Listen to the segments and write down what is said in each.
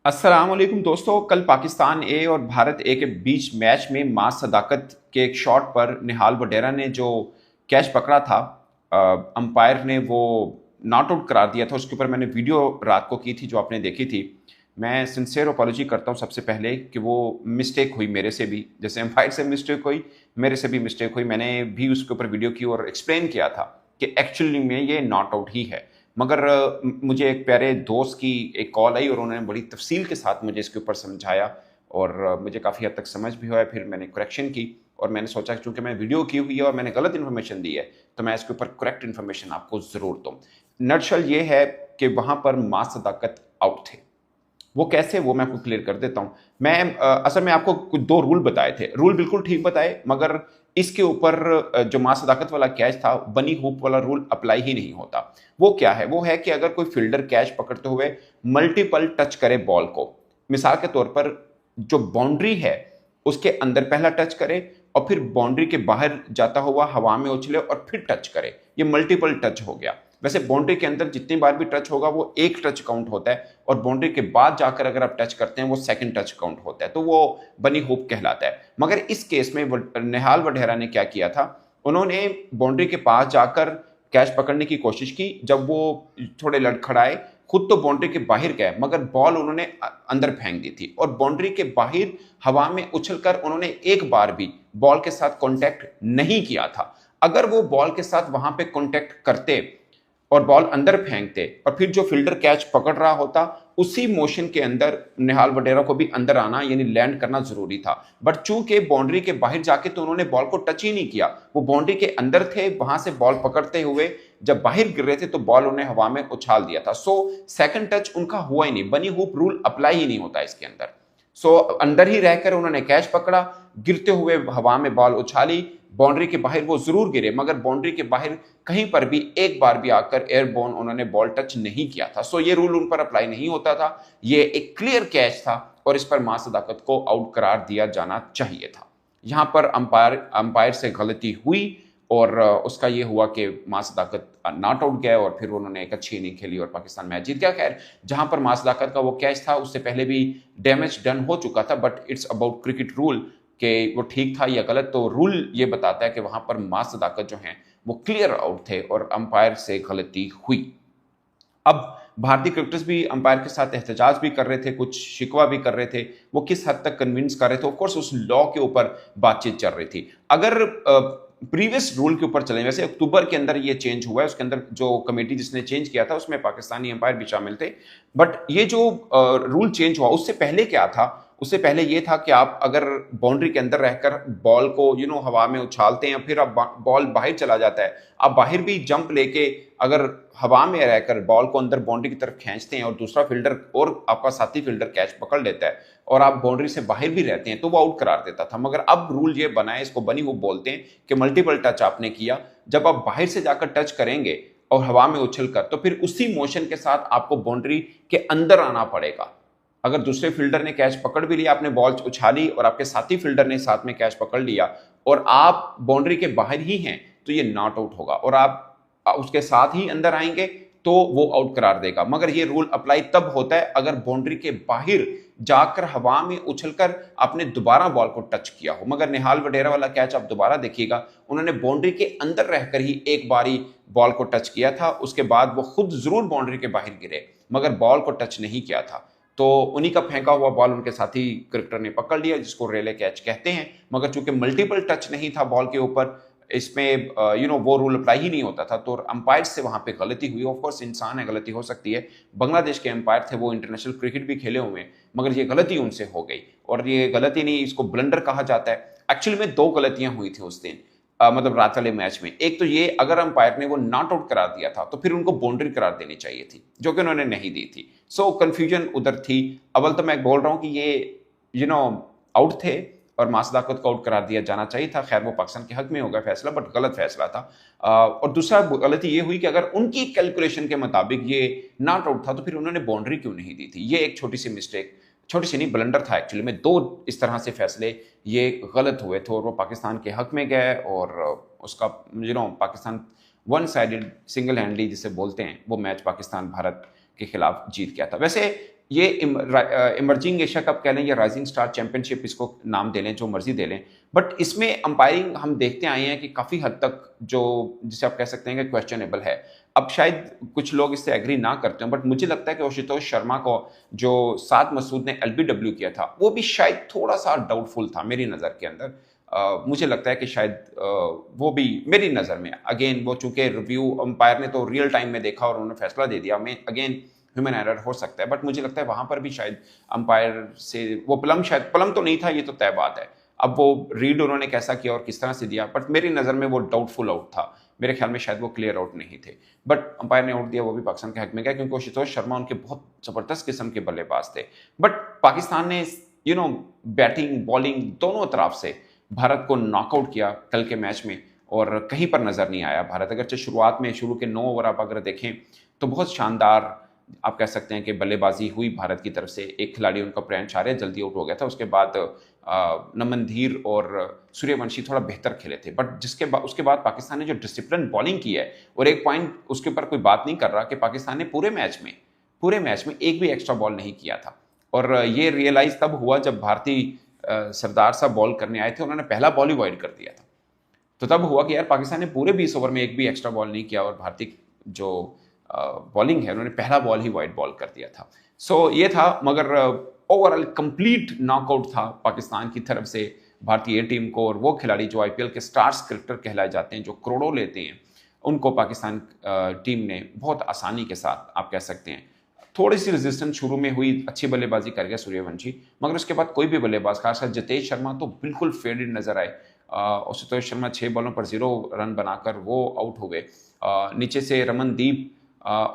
अस्सलामुअलैकुम दोस्तों, कल पाकिस्तान ए और भारत ए के बीच मैच में मां सदाकत के एक शॉट पर निहाल वडेरा ने जो कैच पकड़ा था, अंपायर ने वो नॉट आउट करार दिया था। उसके ऊपर मैंने वीडियो रात को की थी जो आपने देखी थी। मैं सिंसियर अपॉलॉजी करता हूँ सबसे पहले कि वो मिस्टेक हुई मेरे से भी, जैसे अंपायर से मिस्टेक हुई मेरे से भी मिस्टेक हुई। मैंने भी उसके ऊपर वीडियो की और एक्सप्लेन किया था कि एक्चुअली में ये नॉट आउट ही है। मगर मुझे एक प्यारे दोस्त की एक कॉल आई और उन्होंने बड़ी तफसील के साथ मुझे इसके ऊपर समझाया और मुझे काफ़ी हद तक समझ भी हुआ। फिर मैंने करेक्शन की और मैंने सोचा कि चूंकि मैं वीडियो की हुई है और मैंने गलत इन्फॉर्मेशन दी है तो मैं इसके ऊपर करेक्ट इन्फॉर्मेशन आपको ज़रूर दूँ। नटशल ये है कि वहाँ पर मां सदाकत आउट थे। वो कैसे, वो मैं आपको क्लियर कर देता हूँ। मैं असल में आपको कुछ दो रूल बताए थे, रूल बिल्कुल ठीक बताए, मगर इसके ऊपर जो मां सदाकत वाला कैच था, बनी हुप वाला रूल अप्लाई ही नहीं होता। वो क्या है? वो है कि अगर कोई फील्डर कैच पकड़ते हुए मल्टीपल टच करे बॉल को, मिसाल के तौर पर जो बाउंड्री है उसके अंदर पहला टच करे और फिर बाउंड्री के बाहर जाता हुआ हवा में उछले और फिर टच करे, ये मल्टीपल टच हो गया। वैसे बाउंड्री के अंदर जितनी बार भी टच होगा वो एक टच काउंट होता है और बाउंड्री के बाद जाकर अगर आप टच करते हैं वो सेकंड टच काउंट होता है, तो वो बनी हुप कहलाता है। मगर इस केस में निहाल वढेरा ने क्या किया था, उन्होंने बाउंड्री के पास जाकर कैच पकड़ने की कोशिश की। जब वो थोड़े लड़खड़ाए, खुद तो बाउंड्री के बाहर गए मगर बॉल उन्होंने अंदर फेंक दी थी और बाउंड्री के बाहर हवा में उछलकर उन्होंने एक बार भी बॉल के साथ कांटेक्ट नहीं किया था। अगर वो बॉल के साथ वहां पे कांटेक्ट करते और बॉल अंदर फेंकते और फिर जो फील्डर कैच पकड़ रहा होता, उसी मोशन के अंदर निहाल वडेरा को भी अंदर आना यानी लैंड करना जरूरी था। बट चूंकि बाउंड्री के बाहर जाके तो उन्होंने बॉल को टच ही नहीं किया, वो बाउंड्री के अंदर थे, वहां से बॉल पकड़ते हुए जब बाहर गिर रहे थे तो बॉल उन्हें हवा में उछाल दिया था। सो सेकंड टच उनका हुआ ही नहीं, बनी हुप रूल अप्लाई ही नहीं होता इसके अंदर। सो अंदर ही रहकर उन्होंने कैच पकड़ा, गिरते हुए हवा में बॉल उछाली, बाउंड्री के बाहर वो जरूर गिरे मगर बाउंड्री के बाहर कहीं पर भी एक बार भी आकर एयरबोर्न उन्होंने बॉल टच नहीं किया था। सो ये रूल उन पर अप्लाई नहीं होता था, ये एक क्लियर कैच था और इस पर मां सदाकत को आउट करार दिया जाना चाहिए था। यहां पर अंपायर से गलती हुई और उसका ये हुआ कि मां सदाकत नॉट आउट गए और फिर उन्होंने एक अच्छी इनिंग खेली और पाकिस्तान मैच जीत गया। खैर, जहां पर मां सदाकत का वो कैच था उससे पहले भी डैमेज डन हो चुका था, but it's about cricket rule कि वो ठीक था या गलत। तो रूल ये बताता है कि वहां पर मां सदाकत जो हैं वो क्लियर आउट थे और अंपायर से गलती हुई। अब भारतीय क्रिकेटर्स भी अंपायर के साथ एहतजाज भी कर रहे थे, कुछ शिकवा भी कर रहे थे। वो किस हद तक कन्विंस कर रहे थे, ऑफकोर्स उस लॉ के ऊपर बातचीत चल रही थी। अगर प्रीवियस रूल के ऊपर चले, वैसे अक्टूबर के अंदर ये चेंज हुआ है, उसके अंदर जो कमेटी जिसने चेंज किया था उसमें पाकिस्तानी अंपायर भी शामिल थे। बट ये जो रूल चेंज हुआ उससे पहले क्या था, उससे पहले ये था कि आप अगर बाउंड्री के अंदर रहकर बॉल को हवा में उछालते हैं, फिर अब बॉल बाहर चला जाता है, आप बाहर भी जंप लेके अगर हवा में रहकर बॉल को अंदर बाउंड्री की तरफ खींचते हैं और दूसरा फील्डर और आपका साथी फील्डर कैच पकड़ लेता है और आप बाउंड्री से बाहर भी रहते हैं तो वो आउट करार देता था। मगर अब रूल ये बना है, इसको बनी हुई बोलते हैं कि मल्टीपल टच आपने किया, जब आप बाहर से जाकर टच करेंगे और हवा में उछलकर तो फिर उसी मोशन के साथ आपको बाउंड्री के अंदर आना पड़ेगा। अगर दूसरे फील्डर ने कैच पकड़ भी लिया, आपने बॉल उछाली और आपके साथी फील्डर ने साथ में कैच पकड़ लिया और आप बाउंड्री के बाहर ही हैं तो ये नॉट आउट होगा और आप उसके साथ ही अंदर आएंगे तो वो आउट करार देगा। मगर ये रूल अप्लाई तब होता है अगर बाउंड्री के बाहर जाकर हवा में उछलकर आपने दोबारा बॉल को टच किया हो। मगर निहाल वडेरा वाला कैच आप दोबारा देखिएगा, उन्होंने बाउंड्री के अंदर रहकर ही एक बारी बॉल को टच किया था, उसके बाद वो खुद जरूर बाउंड्री के बाहर गिरे मगर बॉल को टच नहीं किया था। तो उन्हीं का फेंका हुआ बॉल उनके साथी क्रिकेटर ने पकड़ लिया, जिसको रेले कैच कहते हैं। मगर चूंकि मल्टीपल टच नहीं था बॉल के ऊपर, इसमें वो रूल अप्लाई ही नहीं होता था, तो अंपायर से वहां पे गलती हुई। ऑफकोर्स इंसान है, गलती हो सकती है। बांग्लादेश के अंपायर थे, वो इंटरनेशनल क्रिकेट भी खेले हुए हैं, मगर ये गलती उनसे हो गई और ये गलती नहीं, इसको ब्लंडर कहा जाता है। एक्चुअली में दो गलतियां हुई थी उस दिन, मतलब रात वाले मैच में। एक तो ये, अगर अंपायर ने वो नॉट आउट करार दिया था तो फिर उनको बाउंड्री करार देनी चाहिए थी, जो कि उन्होंने नहीं दी थी। सो कंफ्यूजन उधर थी। अव्वल तो मैं बोल रहा हूं कि ये आउट थे और मां सदाकत को आउट करार दिया जाना चाहिए था। खैर, वो पाकिस्तान के हक में होगा फैसला, बट गलत फैसला था। और दूसरा गलती ये हुई कि अगर उनकी कैलकुलेशन के मुताबिक ये नॉट आउट था तो फिर उन्होंने बाउंड्री क्यों नहीं दी थी। ये एक छोटी सी मिस्टेक, छोटी सी नहीं, ब्लंडर था एक्चुअली में। दो इस तरह से फैसले ये गलत हुए थे और वो पाकिस्तान के हक में गए और उसका पाकिस्तान वन साइडेड सिंगल हैंडली जिसे बोलते हैं, वो मैच पाकिस्तान भारत के खिलाफ जीत गया था। वैसे ये इमर्जिंग एशिया कप कह लें या राइजिंग स्टार चैंपियनशिप, इसको नाम दे लें, जो मर्जी दे लें, बट इसमें अंपायरिंग हम देखते आए हैं कि काफ़ी हद तक जो जिसे आप कह सकते हैं कि क्वेश्चनेबल है। अब शायद कुछ लोग इससे एग्री ना करते हैं, बट मुझे लगता है कि आशुतोष शर्मा को जो साद मसूद ने एलबीडब्ल्यू किया था वो भी शायद थोड़ा सा डाउटफुल था मेरी नज़र के अंदर। मुझे लगता है कि शायद वो भी मेरी नज़र में, अगेन वो चूंकि रिव्यू अंपायर ने तो रियल टाइम में देखा और उन्होंने फैसला दे दिया, मैं अगेन ह्यूमन एरर हो सकता है, बट मुझे लगता है वहां पर भी शायद अंपायर से वो प्लम, शायद प्लम तो नहीं था, ये तो तय बात है। अब वो रीड उन्होंने कैसा किया और किस तरह से दिया, बट मेरी नज़र में वो डाउटफुल आउट था। मेरे ख्याल में शायद वो क्लियर आउट नहीं थे, बट अंपायर ने आउट दिया, वो भी पाकिस्तान के हक में गया, क्योंकि आशुतोष शर्मा उनके बहुत ज़बरदस्त किस्म के बल्लेबाज थे। बट पाकिस्तान ने बैटिंग बॉलिंग दोनों तरफ से भारत को नॉकआउट किया कल के मैच में, और कहीं पर नज़र नहीं आया भारत। अगरचे शुरुआत में शुरू के 9 ओवर आप अगर देखें तो बहुत शानदार आप कह सकते हैं कि बल्लेबाजी हुई भारत की तरफ से। एक खिलाड़ी उनका प्रियांचार्य जल्दी आउट हो गया था, उसके बाद नमन धीर और सूर्यवंशी थोड़ा बेहतर खेले थे, बट उसके बाद पाकिस्तान ने जो डिसिप्लिन बॉलिंग की है, और एक पॉइंट उसके ऊपर कोई बात नहीं कर रहा कि पाकिस्तान ने पूरे मैच में एक भी एक्स्ट्रा बॉल नहीं किया था। और ये रियलाइज तब हुआ जब भारतीय सरदार साहब बॉल करने आए थे, उन्होंने पहला बॉल ही वॉइड कर दिया था। तो तब हुआ कि यार पाकिस्तान ने पूरे 20 ओवर में एक भी एक्स्ट्रा बॉल नहीं किया, और भारतीय जो बॉलिंग है उन्होंने पहला बॉल ही वाइड बॉल कर दिया था। सो ये था, मगर ओवरऑल कंप्लीट नॉकआउट था पाकिस्तान की तरफ से भारतीय टीम को। और वो खिलाड़ी जो आईपीएल के स्टार्स क्रिकेटर कहलाए जाते हैं, जो करोड़ों लेते हैं, उनको पाकिस्तान टीम ने बहुत आसानी के साथ आप कह सकते हैं, थोड़ी सी रेजिस्टेंस शुरू में हुई, अच्छी बल्लेबाजी कर गया सूर्यवंशी, मगर उसके बाद कोई भी बल्लेबाज, खासकर जितेश शर्मा तो बिल्कुल फेडेड नजर आए। आशुतोष शर्मा 6 बॉलों पर 0 रन बनाकर वो आउट हो गए। नीचे से रमनदीप,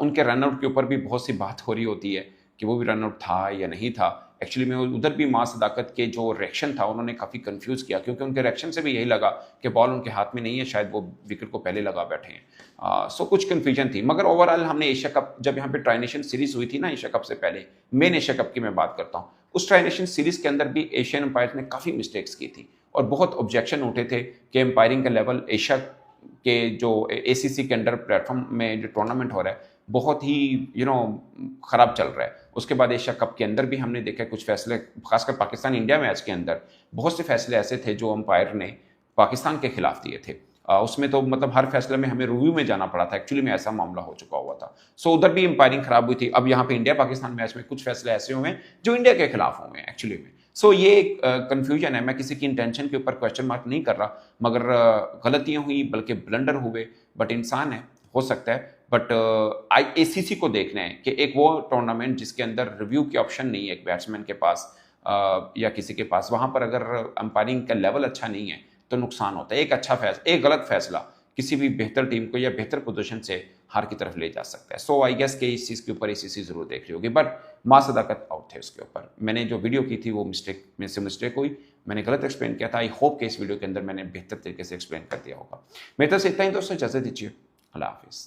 उनके रनआउट के ऊपर भी बहुत सी बात हो रही होती है कि वो भी रनआउट था या नहीं था। एक्चुअली में उधर भी मां सदाकत के जो रिएक्शन था उन्होंने काफ़ी कंफ्यूज किया, क्योंकि उनके रिएक्शन से भी यही लगा कि बॉल उनके हाथ में नहीं है, शायद वो विकेट को पहले लगा बैठे हैं। सो कुछ कन्फ्यूजन थी, मगर ओवरऑल हमने एशिया कप, जब यहाँ पे ट्राइनेशन सीरीज हुई थी ना एशिया कप से पहले, मेन एशिया कप की मैं बात करता हूँ, उस ट्राइनेशन सीरीज के अंदर भी एशियन अंपायर ने काफ़ी मिस्टेक्स की थी, और बहुत ऑब्जेक्शन उठे थे कि अंपायरिंग का लेवल एशिया के जो एसीसी के अंडर प्लेटफॉर्म में जो टूर्नामेंट हो रहा है बहुत ही ख़राब चल रहा है। उसके बाद एशिया कप के अंदर भी हमने देखा कुछ फैसले, खासकर पाकिस्तान इंडिया मैच के अंदर बहुत से फैसले ऐसे थे जो अंपायर ने पाकिस्तान के खिलाफ दिए थे। उसमें तो मतलब हर फैसले में हमें रिव्यू में जाना पड़ा था, एक्चुअली में ऐसा मामला हो चुका हुआ था। सो उधर भी अंपायरिंग खराब हुई थी। अब यहाँ पे इंडिया पाकिस्तान मैच में कुछ फैसले ऐसे हुए हैं जो इंडिया के खिलाफ हुए हैं एक्चुअली में। सो ये एक कन्फ्यूजन है, मैं किसी की इंटेंशन के ऊपर क्वेश्चन मार्क नहीं कर रहा, मगर गलतियां हुई, बल्कि ब्लंडर हुए, बट इंसान है, हो सकता है। बट आईसीसी को देखना है कि एक वो टूर्नामेंट जिसके अंदर रिव्यू की ऑप्शन नहीं है एक बैट्समैन के पास या किसी के पास, वहां पर अगर अंपायरिंग का लेवल अच्छा नहीं है तो नुकसान होता है। एक गलत फैसला किसी भी बेहतर टीम को या बेहतर पोजीशन से हार की तरफ ले जा सकता है। सो आई गेस के इस चीज़ के ऊपर एसीसी जरूर देख रही होगी, बट मां सदाकत आउट थे उसके ऊपर। मैंने जो वीडियो की थी वो मिस्टेक हुई, मैंने गलत एक्सप्लेन किया था। आई होप कि इस वीडियो के अंदर मैंने बेहतर तरीके से एक्सप्लेन कर दिया होगा। मेरी तरफ से इतना ही दोस्तों, इजाजत दीजिए, अल्लाह हाफिज़।